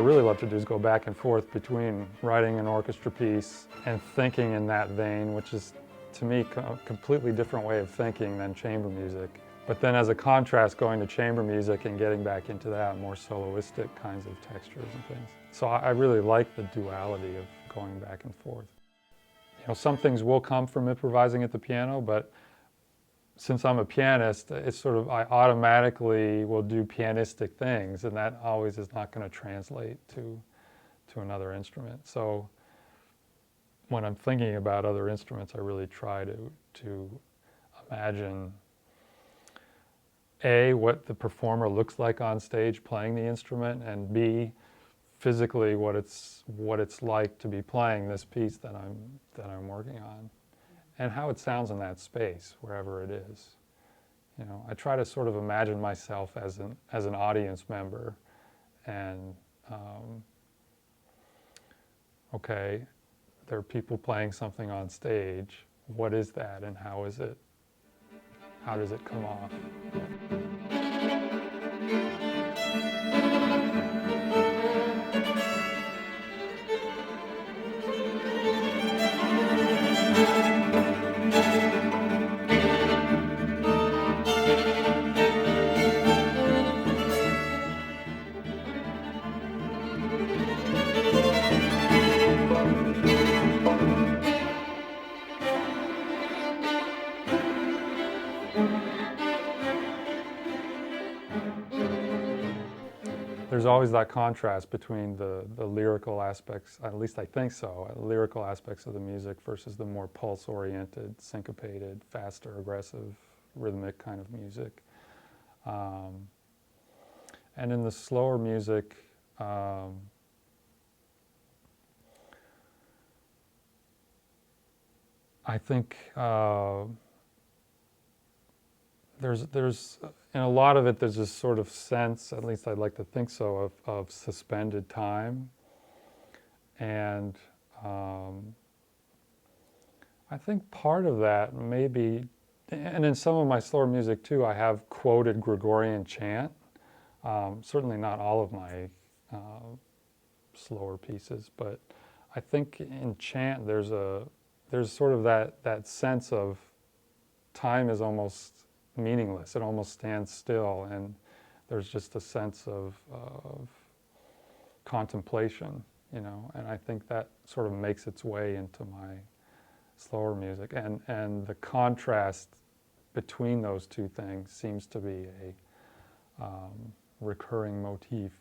really love to do is go back and forth between writing an orchestra piece and thinking in that vein, which is, to me, a completely different way of thinking than chamber music. But then as a contrast, going to chamber music and getting back into that more soloistic kinds of textures and things. So I really like the duality of going back and forth. You know, some things will come from improvising at the piano, but since I'm a pianist, it's sort of, I automatically will do pianistic things, and that always is not going to translate to another instrument. So when I'm thinking about other instruments, I really try to imagine A, what the performer looks like on stage playing the instrument, and B, physically what it's like to be playing this piece that I'm working on, and how it sounds in that space, wherever it is. You know, I try to sort of imagine myself as an audience member, and okay, there are people playing something on stage. What is that, and how does it come off? There's always that contrast between the lyrical aspects, at least I think so, lyrical aspects of the music versus the more pulse-oriented, syncopated, faster, aggressive, rhythmic kind of music. And in the slower music, I think there's in a lot of it, there's this sort of sense, at least I'd like to think so, of suspended time. And I think part of that maybe, and in some of my slower music too, I have quoted Gregorian chant. Certainly not all of my slower pieces, but I think in chant there's sort of that sense of time is almost meaningless. It almost stands still, and there's just a sense of contemplation, you know, and I think that sort of makes its way into my slower music, and the contrast between those two things seems to be a recurring motif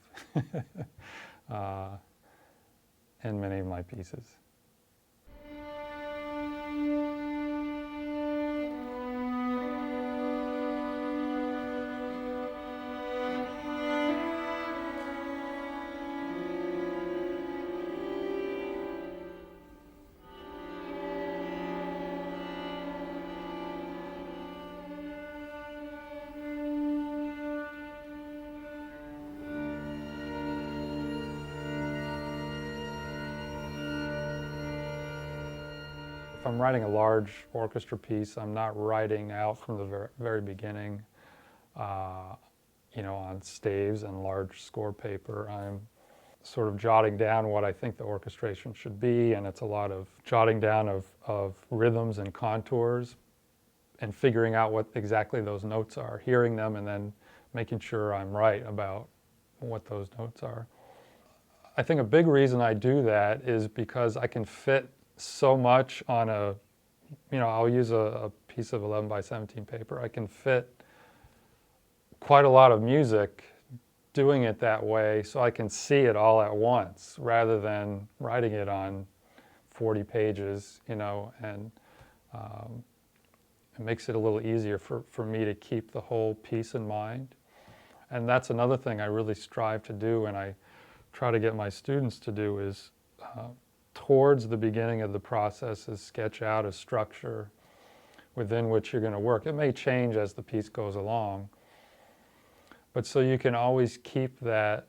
in many of my pieces. If I'm writing a large orchestra piece, I'm not writing out from the very beginning, you know, on staves and large score paper. I'm sort of jotting down what I think the orchestration should be, and it's a lot of jotting down of rhythms and contours and figuring out what exactly those notes are, hearing them, and then making sure I'm right about what those notes are. I think a big reason I do that is because I can fit so much on a, you know, I'll use a piece of 11 by 17 paper. I can fit quite a lot of music doing it that way, so I can see it all at once rather than writing it on 40 pages, you know, and it makes it a little easier for me to keep the whole piece in mind. And that's another thing I really strive to do, and I try to get my students to do, is towards the beginning of the process is sketch out a structure within which you're going to work. It may change as the piece goes along, but so you can always keep that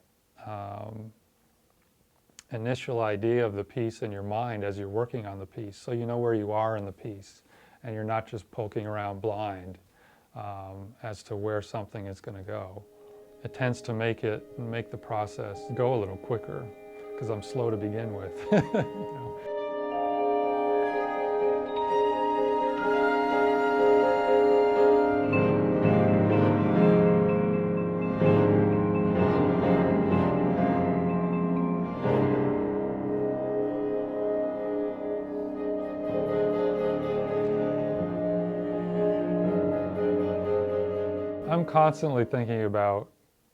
initial idea of the piece in your mind as you're working on the piece, so you know where you are in the piece, and you're not just poking around blind as to where something is going to go. it tends to make the process go a little quicker because I'm slow to begin with. You know. I'm constantly thinking about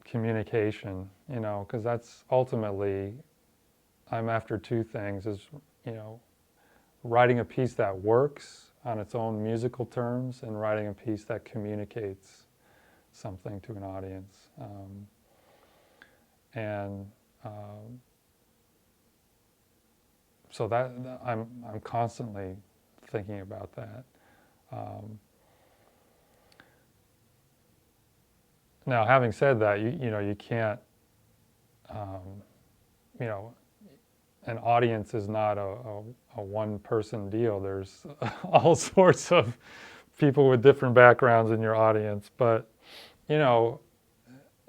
communication, you know, because that's ultimately, I'm after two things, is, you know, writing a piece that works on its own musical terms and writing a piece that communicates something to an audience. And so I'm constantly thinking about that. Now, having said that, you know, you can't, you know, an audience is not a one-person deal. There's all sorts of people with different backgrounds in your audience. But, you know,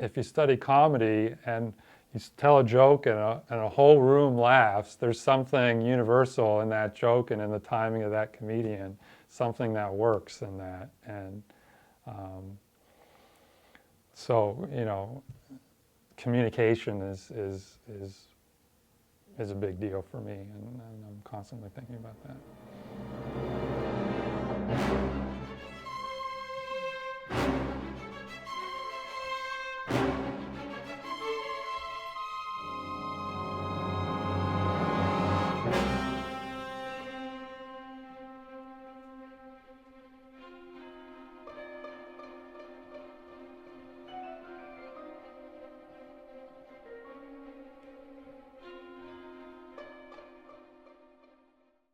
if you study comedy and you tell a joke and a whole room laughs, there's something universal in that joke and in the timing of that comedian, something that works in that. And so, you know, communication is a big deal for me, and I'm constantly thinking about that.